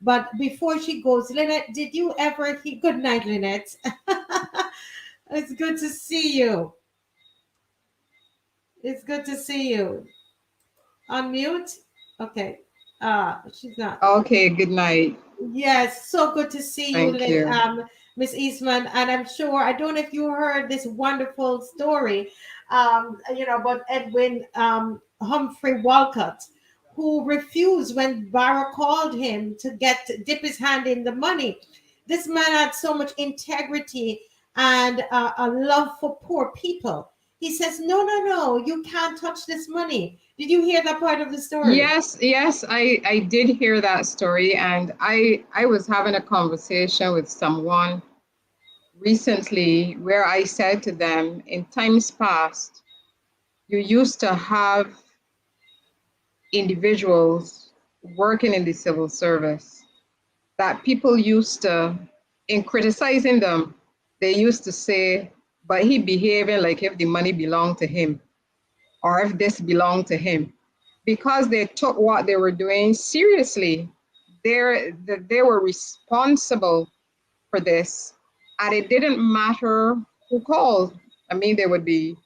But before she goes, Lynette, did you ever hear? Good night, Lynette. It's good to see you. It's good to see you. Unmute. Okay. She's not. Okay, good night. Yes, so good to see you, Thank you. Miss Eastman. And I'm sure, I don't know if you heard this wonderful story, about Edwin Humphrey Walcott, who refused when Barra called him to dip his hand in the money. This man had so much integrity and a love for poor people. He says, no, no, no, you can't touch this money. Did you hear that part of the story? Yes, I did hear that story, and I was having a conversation with someone recently where I said to them, in times past, you used to have individuals working in the civil service that people used to, in criticizing them, they used to say, but he behaving like if the money belonged to him, or if this belonged to him, because they took what they were doing seriously. They were responsible for this, and it didn't matter who called. I mean, they would be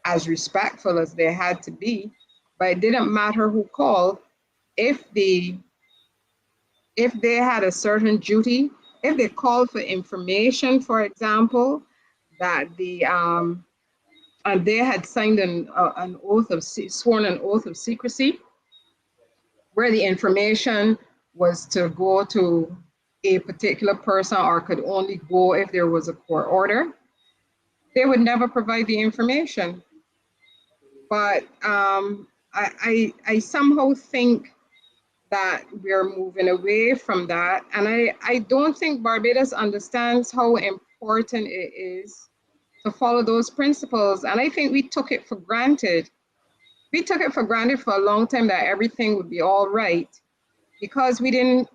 as respectful as they had to be, but it didn't matter who called. If they had a certain duty, if they called for information, for example, that and they had signed an oath of sworn an oath of secrecy, where the information was to go to a particular person or could only go if there was a court order, they would never provide the information. But I somehow think that we're moving away from that. And I don't think Barbados understands how important it is to follow those principles. And I think we took it for granted. We took it for granted for a long time that everything would be all right, because we didn't,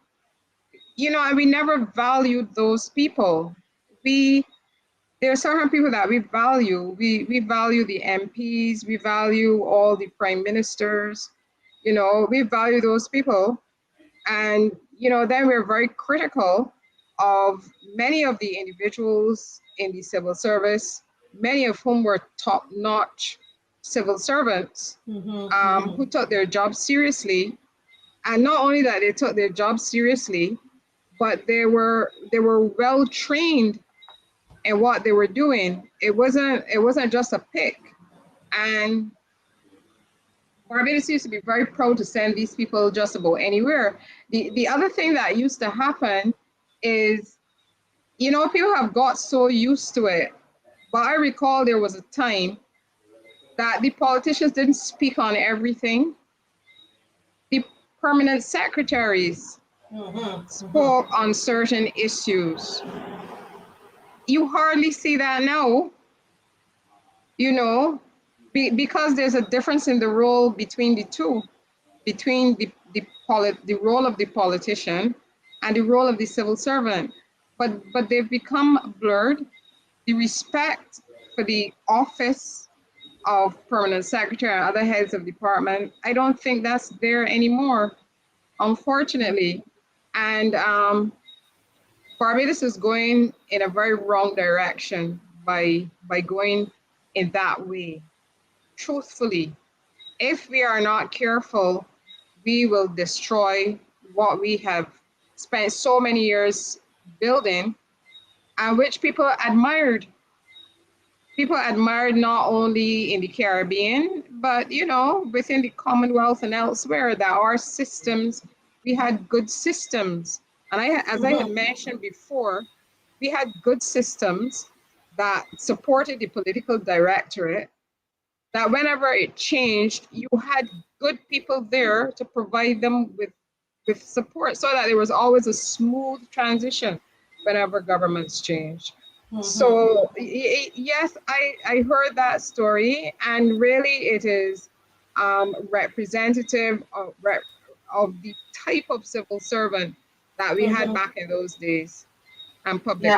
and we never valued those people. There are certain people that we value. We value the MPs, we value all the prime ministers, we value those people. And, then we're very critical of many of the individuals in the civil service, many of whom were top-notch civil servants, who took their job seriously. And not only that they took their job seriously, but they were well trained in what they were doing. It wasn't just a pick. And Barbados used to be very proud to send these people just about anywhere. The other thing that used to happen is, people have got so used to it. But I recall there was a time that the politicians didn't speak on everything. The permanent secretaries spoke on certain issues. You hardly see that now, because there's a difference in the role between the two, between the role of the politician and the role of the civil servant. But they've become blurred. The respect for the office of permanent secretary and other heads of department, I don't think that's there anymore, unfortunately. And Barbados is going in a very wrong direction by going in that way. Truthfully, if we are not careful, we will destroy what we have spent so many years building, and which people admired. People admired not only in the Caribbean, but within the Commonwealth and elsewhere, that our systems, we had good systems. And as I had mentioned before, we had good systems that supported the political directorate, that whenever it changed, you had good people there to provide them with support, so that there was always a smooth transition whenever governments changed. So yes, I heard that story, and really it is representative of the type of civil servant that we had back in those days, and public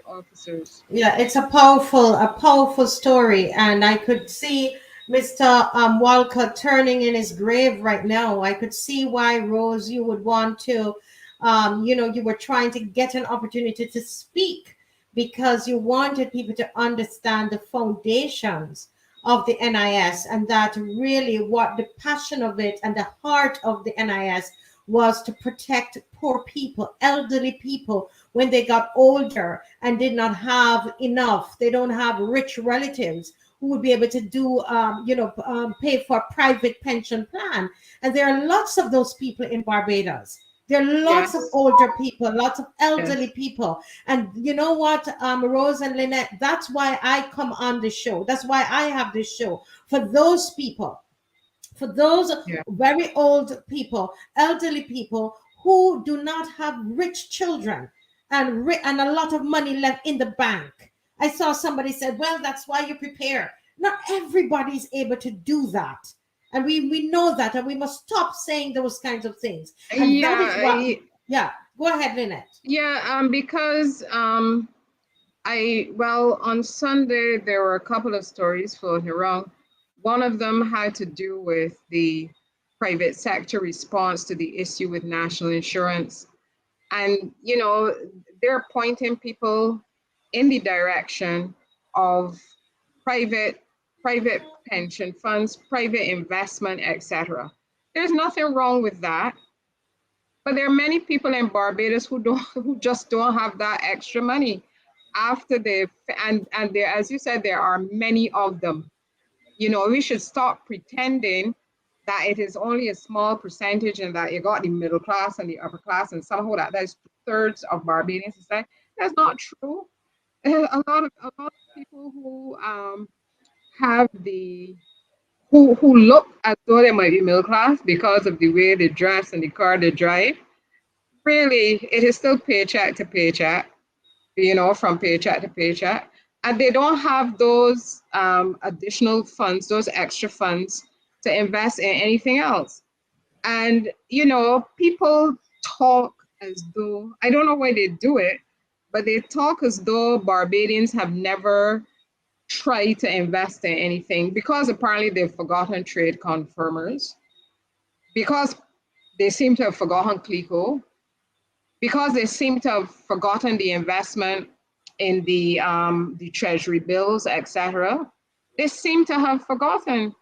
officers. Yeah, it's a powerful story, and I could see Mr. Walcott turning in his grave right now. I could see why, Rose, you would want to You were trying to get an opportunity to speak because you wanted people to understand the foundations of the NIS, and that really what the passion of it and the heart of the NIS was to protect poor people, elderly people, when they got older and did not have enough. They don't have rich relatives who would be able to do, pay for a private pension plan. And there are lots of those people in Barbados. There are lots of Yes. older people, lots of elderly Yes. people. And you know what, Rose and Lynette, that's why I come on the show. That's why I have this show. For those people, for those Yeah. very old people, elderly people who do not have rich children and a lot of money left in the bank. I saw somebody said, "Well, that's why you prepare." Not everybody's able to do that, and we know that, and we must stop saying those kinds of things. And that is Yeah. what. Yeah, go ahead, Lynette. Yeah. Because well, on Sunday, there were a couple of stories floating around. One of them had to do with the private sector response to the issue with national insurance. And, they're pointing people in the direction of private, private pension funds, private investment, etc. There's nothing wrong with that. But there are many people in Barbados who just don't have that extra money after they and there, as you said, there are many of them. We should stop pretending that it is only a small percentage and that you got the middle class and the upper class and somehow that's two-thirds of Barbadian society. That's not true. A lot of people who have the who look as though they might be middle class because of the way they dress and the car they drive. Really, it is still paycheck to paycheck, from paycheck to paycheck. And they don't have those additional funds, those extra funds to invest in anything else. And, people talk as though, I don't know why they do it, but they talk as though Barbadians have never tried to invest in anything because apparently they've forgotten trade confirmers, because they seem to have forgotten CLICO, because they seem to have forgotten the investment in the treasury bills, etc. They seem to have forgotten.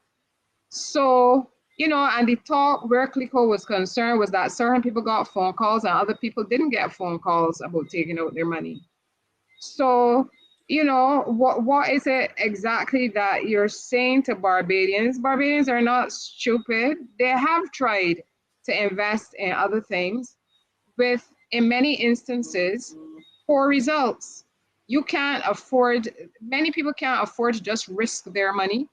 So, and the talk where CLICO was concerned was that certain people got phone calls and other people didn't get phone calls about taking out their money. So, what is it exactly that you're saying to Barbadians? Barbadians are not stupid. They have tried to invest in other things with, in many instances, poor results. Many people can't afford to just risk their money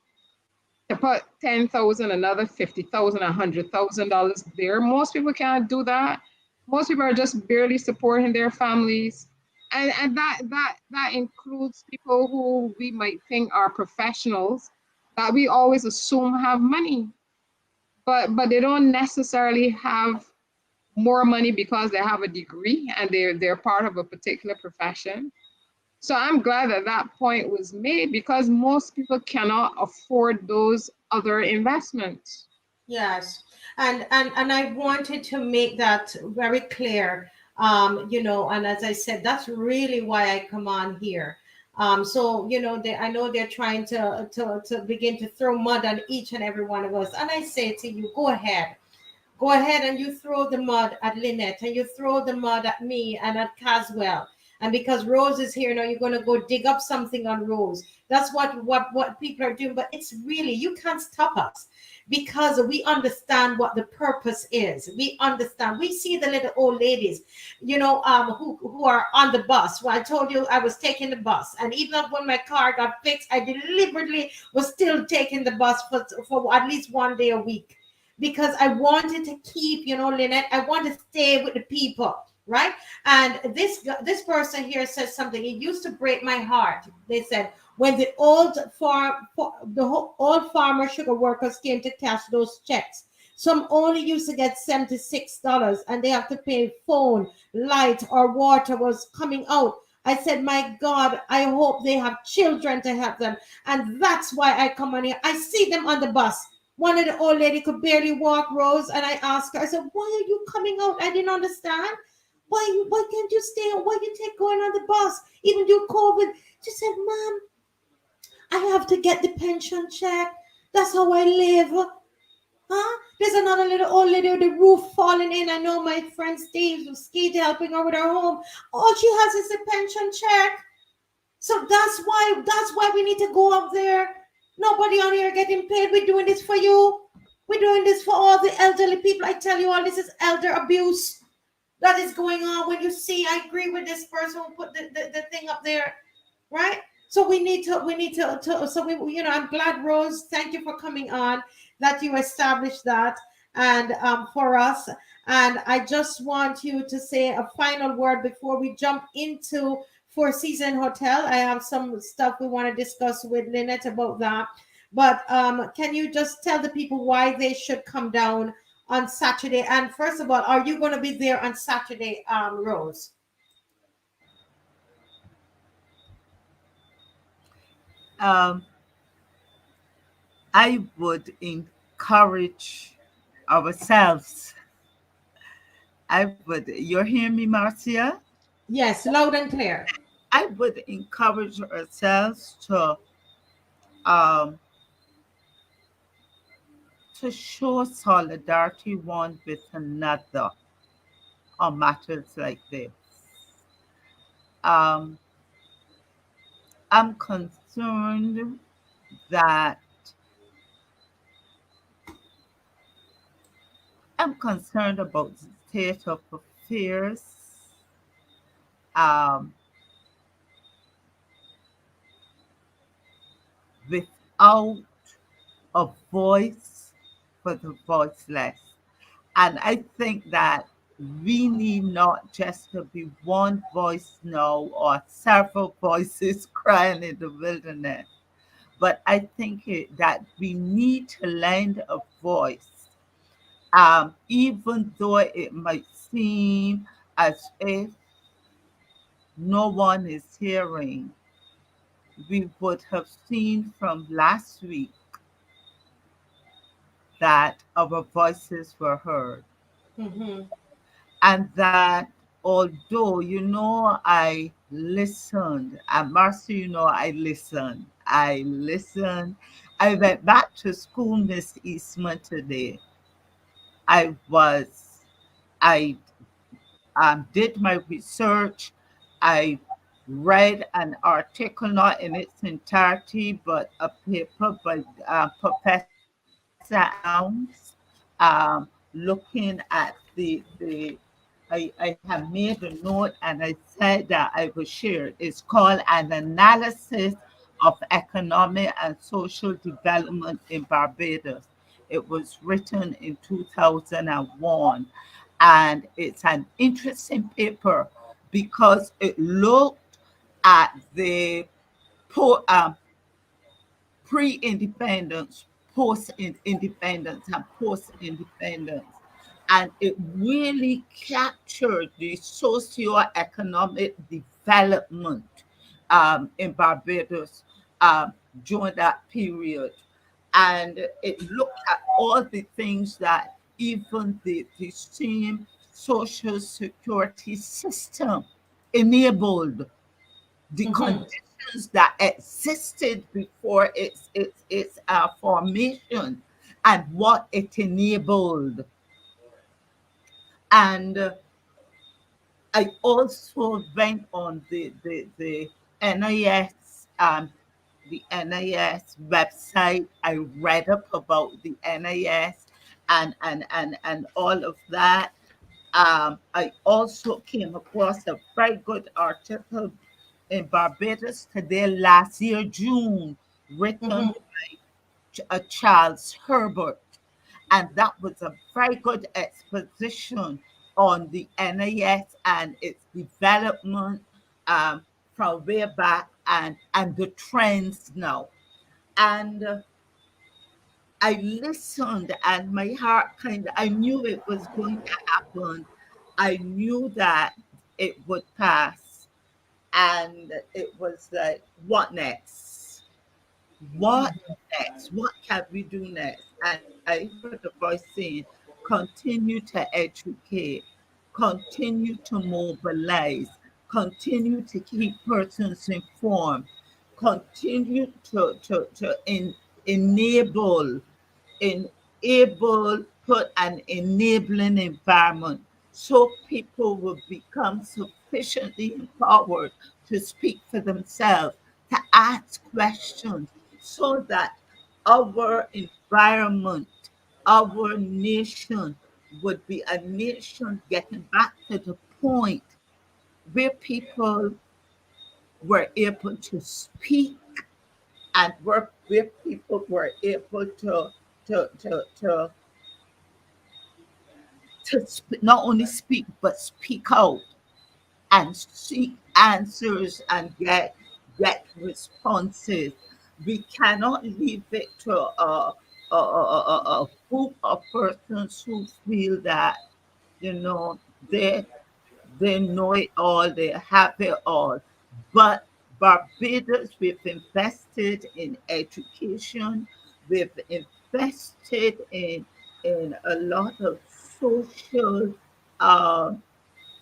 to put 10,000, another 50,000, $100,000 there. Most people can't do that. Most people are just barely supporting their families. And that includes people who we might think are professionals that we always assume have money. But they don't necessarily have more money because they have a degree and they're part of a particular profession. So I'm glad that that point was made because most people cannot afford those other investments. Yes, and I wanted to make that very clear. And as I said, that's really why I come on here. So I know they're trying to begin to throw mud on each and every one of us, and I say to you, go ahead and you throw the mud at Lynette, and you throw the mud at me and at Caswell. And because Rose is here now, you're going to go dig up something on Rose. That's what people are doing. But it's really, you can't stop us because we understand what the purpose is. We understand. We see the little old ladies, who are on the bus. Well, I told you I was taking the bus, and even when my car got fixed, I deliberately was still taking the bus for at least one day a week because I wanted to keep, Lynette, I want to stay with the people, right? And this person here says something. It used to break my heart. They said when the old farmer sugar workers came to cash those checks, some only used to get $76, and they have to pay phone, light, or water was coming out. I said, my God, I hope they have children to help them. And that's why I come on here. I see them on the bus. One of the old lady could barely walk, Rose, and I asked her, I said, why are you coming out? I didn't understand. Why can't you stay? Why you take going on the bus? Even do COVID. She said, Mom, I have to get the pension check. That's how I live. Huh? There's another little old lady with the roof falling in. I know my friend Steve was Skeet helping her with her home. All she has is a pension check. So that's why we need to go up there. Nobody on here getting paid. We're doing this for you. We're doing this for all the elderly people. I tell you all, this is elder abuse that is going on. When you see, I agree with this person who put the thing up there, right? So we need to so we, I'm glad, Rose, thank you for coming on, that you established that, and for us. And I just want you to say a final word before we jump into Four Season Hotel. I have some stuff we want to discuss with Lynette about that, but can you just tell the people why they should come down on Saturday? And first of all, are you going to be there on Saturday, Rose? Um, I would encourage ourselves. You're hearing me, Marcia? Yes, loud and clear. I would encourage ourselves um, to show solidarity one with another on matters like this. Um, I'm concerned that I'm concerned about the state of affairs um, without a voice for the voiceless. And I think that we need not just to be one voice now or several voices crying in the wilderness, but I think that we need to lend a voice, even though it might seem as if no one is hearing. We would have seen from last week that our voices were heard, Mm-hmm. and that although I listened, and Marcy, I listened. I went back to school, Miss Eastman, today. I was i did my research. I read an article, not in its entirety, but a paper by Professor Elms, looking at I have made a note and I said that I will share it. It's called An Analysis of Economic and Social Development in Barbados. It was written in 2001, and it's an interesting paper because it looked at the po- um, pre-independence, post-independence, and post-independence. And it really captured the socio-economic development in Barbados during that period. And it looked at all the things that even the same social security system enabled, the Mm-hmm. conditions that existed before its formation, and what it enabled. And I also went on the NIS website. I read up about the NIS and all of that. I also came across a very good article in Barbados Today last year, June, written Mm-hmm. by Charles Herbert. And that was a very good exposition on the NIS and its development from way back, and the trends now. And I listened, and my heart I knew it was going to happen. I knew that it would pass. And it was like, what next? What next? What can we do next? And I heard the voice saying, continue to educate. continue to mobilize, continue to keep persons informed, continue to enable, enable, put an enabling environment so people will become sufficiently empowered to speak for themselves, to ask questions, so that our environment, our nation would be a nation getting back to the point where people were able to speak, and where people were able to to to not only speak but speak out and seek answers and get responses. We cannot leave it to a group of persons who feel that, you know, they they know it all, they have it all. But Barbados, we've invested in education, we've invested in a lot of social, uh,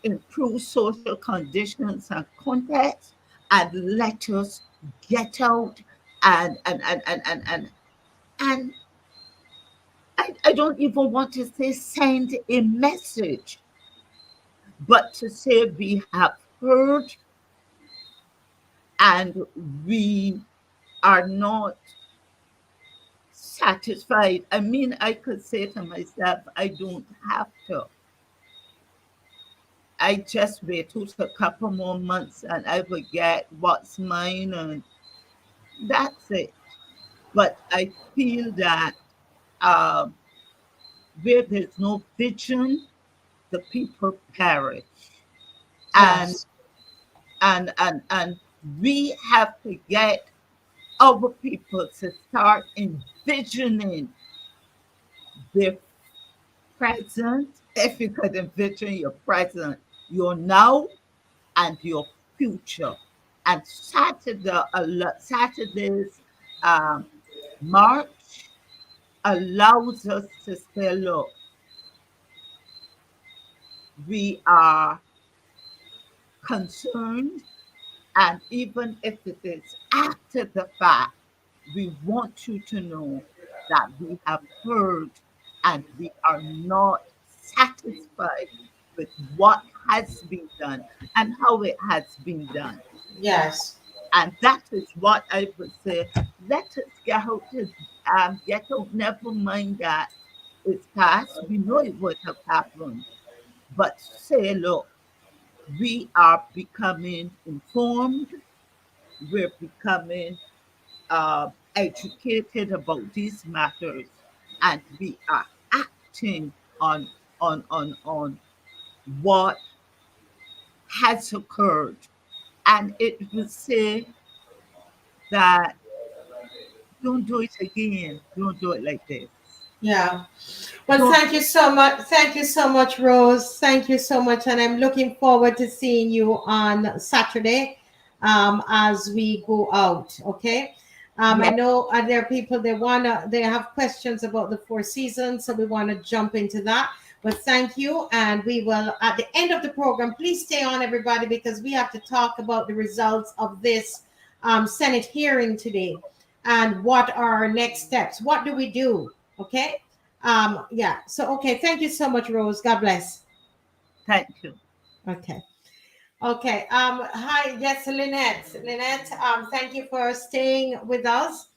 improve social conditions and context, and let us get out and I don't even want to say send a message, but to say we have heard and we are not satisfied. I mean, I could say to myself, I don't have to. I just wait out a couple more months and I will get what's mine, and that's it. But I feel that uh, where there's no vision, the people perish. And Yes. and we have to get our people to start envisioning their present. If you could envision your present, your now, and your future. And Saturday's um, march allows us to say, look, we are concerned, and even if it is after the fact, we want you to know that we have heard and we are not satisfied with what has been done and how it has been done. Yes. And that is what I would say. Let us get out, never mind that it's past. We know it would have happened. But say, look, we are becoming informed, we're becoming educated about these matters, and we are acting on on what has occurred. And it will say that don't do it again. Don't do it like this. Yeah. Well, Don't thank you so much. Thank you so much, Rose. Thank you so much. And I'm looking forward to seeing you on Saturday as we go out. Okay. I yeah, know there are people they have questions about the Four Seasons, so we want to jump into that. But thank you, and we will at the end of the program. Please stay on, everybody, because we have to talk about the results of this Senate hearing today, and what are our next steps. What do we do? Okay. Yeah. So, okay. Thank you so much, Rose. God bless. thank you. Okay. Okay. Hi. Yes, Lynette. Lynette, thank you for staying with us.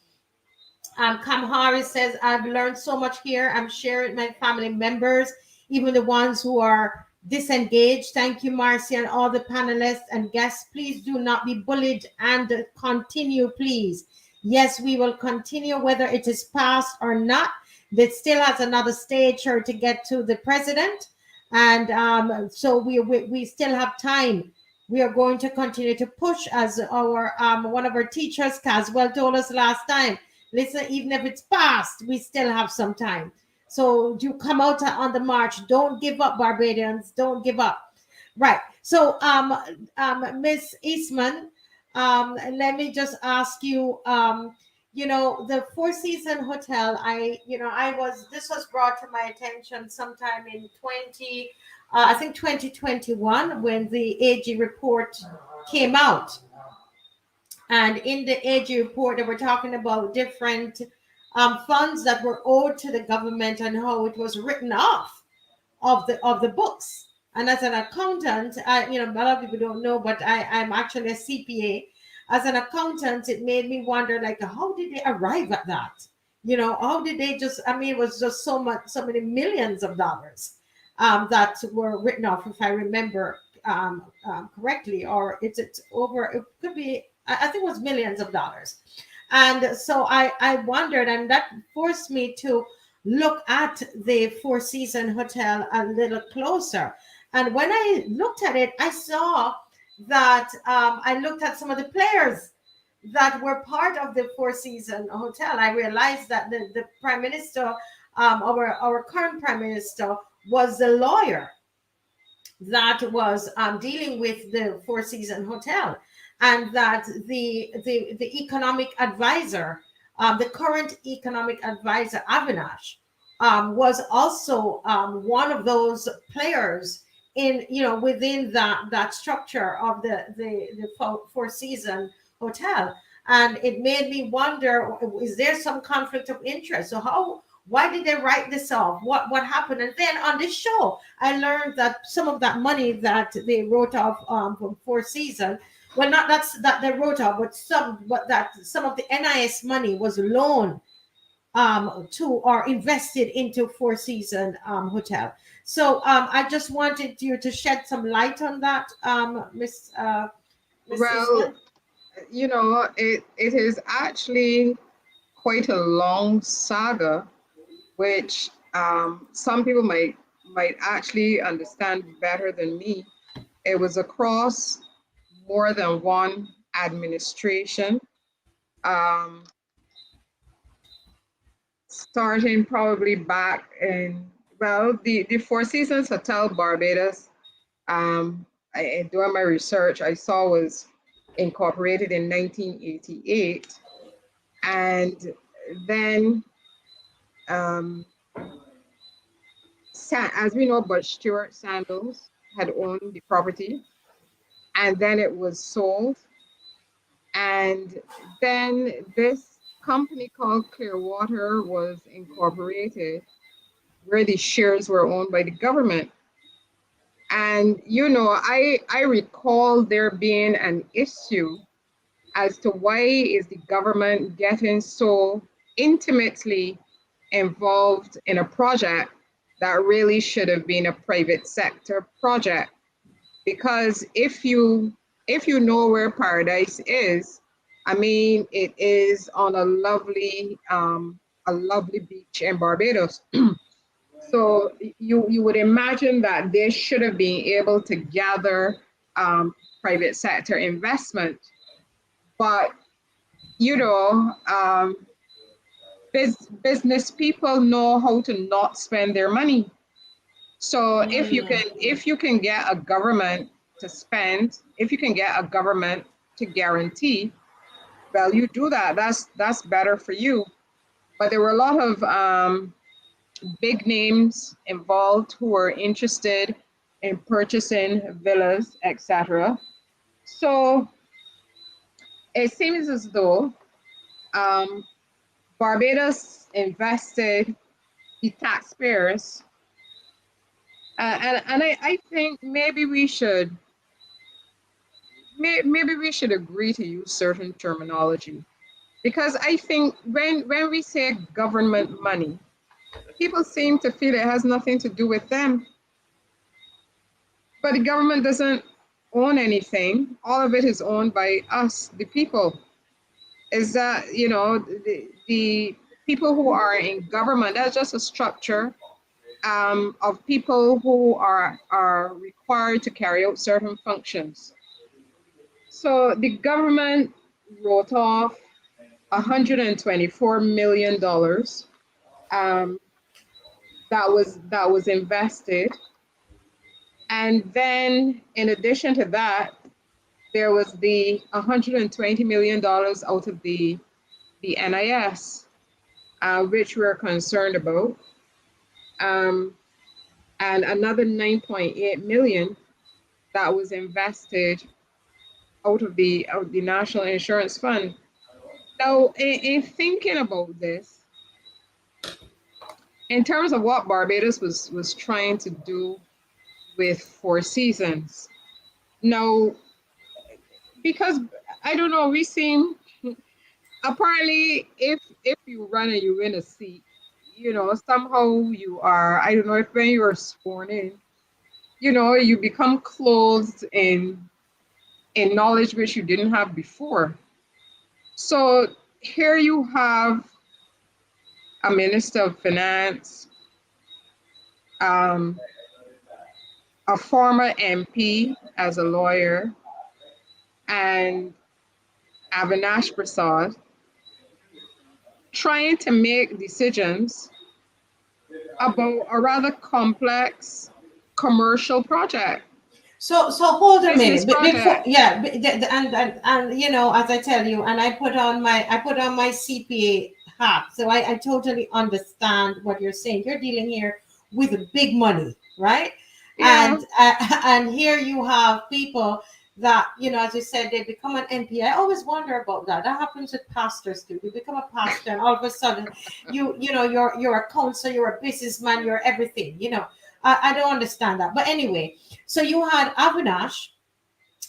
Kamhari says, I've learned so much here. I'm sharing my family members, even the ones who are disengaged. Thank you, Marcy, and all the panelists and guests. Please do not be bullied and continue, please. Yes, we will continue whether it is passed or not. That still has another stage here to get to the president. And so we still have time. We are going to continue to push, as our one of our teachers, Caswell, told us last time. Listen, even if it's past, we still have some time. So you come out on the march. Don't give up, Barbadians. Don't give up. Right. So, Miss Eastman, let me just ask you, the Four Season Hotel, I was, this was brought to my attention sometime in 20, I think 2021, when the AG report came out. And in the AG report, they were talking about different funds that were owed to the government and how it was written off of the books. And as an accountant, a lot of people don't know, but I'm actually a CPA. As an accountant, it made me wonder, like, how did they arrive at that? How did they just? I mean, it was just so many millions of dollars that were written off, if I remember correctly, or it's over. It could be. I think it was millions of dollars. And so I wondered, and that forced me to look at the Four Seasons Hotel a little closer. And when I looked at it, I saw that I looked at some of the players that were part of the Four Seasons Hotel. I realized that the Prime Minister, our current Prime Minister, was the lawyer that was dealing with the Four Seasons Hotel, and that the economic advisor, the current economic advisor Avinash, was also one of those players in within that structure of the Four Seasons Hotel. And it made me wonder, is there some conflict of interest? So why did they write this off? What happened? And then on this show, I learned that some of that money that they wrote off from Four Seasons, well, not that they wrote off, but that some of the NIS money was loaned to or invested into Four Seasons Hotel. So I just wanted you to shed some light on that, Miss Well, Isla. it is actually quite a long saga, which some people might actually understand better than me. It was across more than one administration, um, starting probably back in, well, the Four Seasons Hotel Barbados. During my research, I saw was incorporated in 1988, and then um, as we know, but Stuart Sandals had owned the property, and then it was sold. And then this company called Clearwater was incorporated, where the shares were owned by the government. And I recall there being an issue as to why is the government getting so intimately involved in a project that really should have been a private sector project. Because if you know where paradise is, I mean, it is on a lovely beach in Barbados. So you would imagine that they should have been able to gather private sector investment, but you know, business people know how to not spend their money. So if you can get a government to spend, if you can get a government to guarantee, well, you do that. That's better for you. But there were a lot of big names involved who were interested in purchasing villas, etc. So it seems as though um, Barbados invested the taxpayers, and I think maybe we should agree to use certain terminology, because I think when we say government money, people seem to feel it has nothing to do with them. But the government doesn't own anything. All of it is owned by us, the people. Is that, the people who are in government, that's just a structure of people who are required to carry out certain functions. So the government wrote off $124 million that was invested. And then in addition to that, there was the $120 million out of the NIS, which we're concerned about. Um, and another 9.8 million that was invested out of the National Insurance Fund. Now, in thinking about this, in terms of what Barbados was trying to do with Four Seasons, now, because I don't know, we seem apparently if you run and you win a seat, you know, somehow you are, I don't know, if when you are sworn in, you know, you become clothed in knowledge which you didn't have before. So here you have a minister of finance, um, a former MP as a lawyer, and Avinash Prasad trying to make decisions about a rather complex commercial project, So hold a business minute. Before, project. yeah, and you know, as I tell you, and I put on my CPA hat, so I totally understand what you're saying. You're dealing here with big money, right? Yeah, And here you have people that, you know, as you said, they become an MP. I always wonder about that. That happens with pastors too. You become a pastor, and all of a sudden, you know, you're a counselor, you're a businessman, you're everything. You know, I don't understand that. But anyway, so you had Avinash,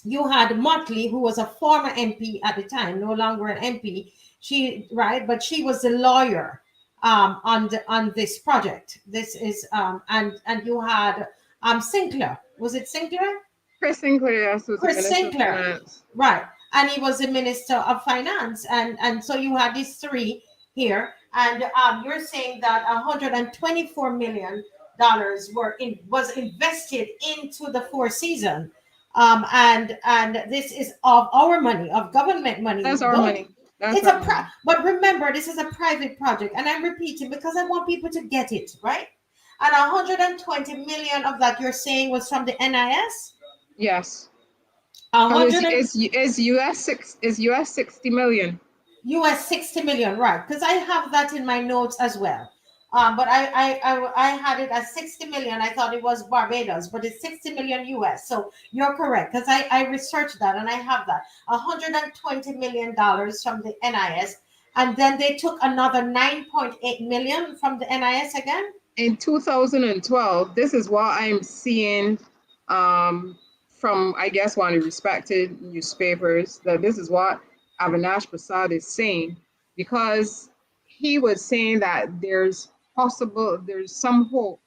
you had Motley, who was a former MP at the time, no longer an MP. She right, but she was a lawyer on this project. This is and you had Sinclair. Was it Sinclair? Chris Sinclair was the Chris Minister of Sinclair, Finance. right? And he was the Minister of Finance, and so you had these three here, and you're saying that 124 million dollars was invested into the Four Seasons, and this is of our money, of government money. That's our Don't money. That's our money. but remember, this is a private project, and I'm repeating because I want people to get it right. And 120 million of that you're saying was from the NIS. Yes. A Because hundred and it's US 60 million. US 60 million, right? Because I have that in my notes as well. But I had it as 60 million. I thought it was Barbados, but it's 60 million US. So you're correct because I researched that and I have that. $120 million from the NIS. And then they took another 9.8 million from the NIS again. In 2012, this is what I'm seeing from, I guess, one of the respected newspapers, that this is what Avinash Prasad is saying, because he was saying that there's some hope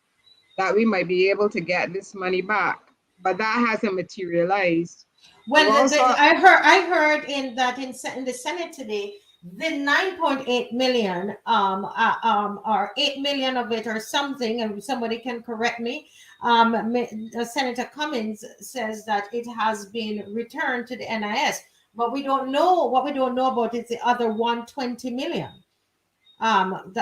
that we might be able to get this money back, but that hasn't materialized. We've Well, also, I heard in the Senate today, the 9.8 million, or 8 million of it or something, and somebody can correct me. Senator Cummings says that it has been returned to the NIS, but we don't know what we don't know about is the other 120 million.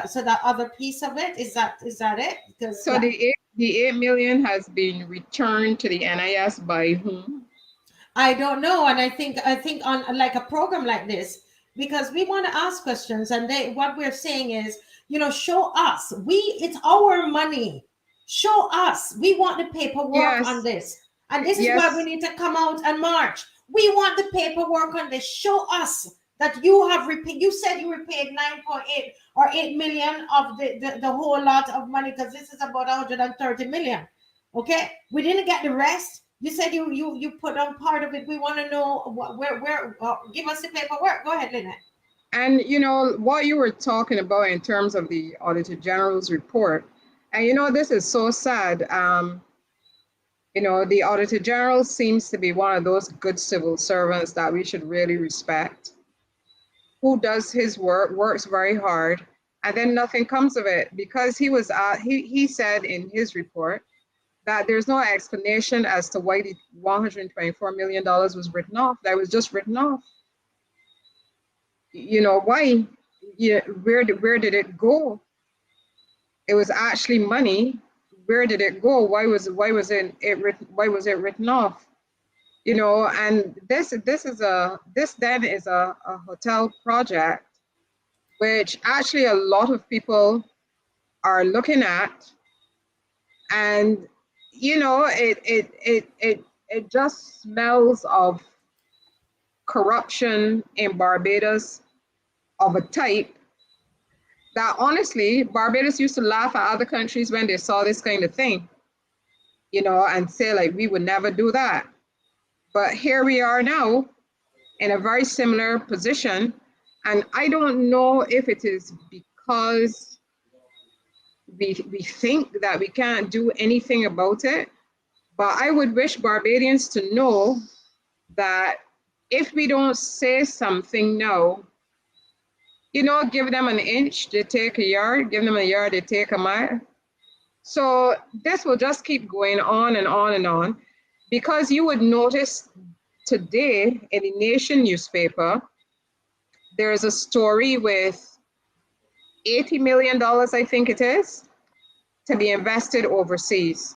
So that other piece of it is that it? Because so the 8 million has been returned to the NIS by whom? I don't know, and I think on like a program like this, because we want to ask questions, and what we're saying is, you know, show us. It's our money. Show us. We want the paperwork on Yes, this, and this is why we yes. need to come out and march. We want the paperwork on this. Show us that you have repaid. You said you repaid 9.8 or 8 million of the whole lot of money, because this is about 130 million. Okay, we didn't get the rest. You said you put on part of it. We want to know where. Give us the paperwork. Go ahead, Lynette. And you know what you were talking about in terms of the Auditor General's report, and you know this is so sad. You know, the Auditor General seems to be one of those good civil servants that we should really respect, who does his work, works very hard, and then nothing comes of it, because he said in his report that there's no explanation as to why the $124 million was written off. That was just written off. You know why? Yeah, where did it go? It was actually money. Where did it go? Why was it written off? You know, and this then is a hotel project, which actually a lot of people are looking at, and you know, it just smells of corruption in Barbados of a type that honestly, Barbados used to laugh at other countries when they saw this kind of thing, you know, and say like, we would never do that. But here we are now in a very similar position. And I don't know if it is because we think that we can't do anything about it, but I would wish Barbadians to know that if we don't say something now, you know, give them an inch, they take a yard, give them a yard, they take a mile. So this will just keep going on and on and on, because you would notice today in the Nation newspaper, there is a story with $80 million, I think it is, to be invested overseas.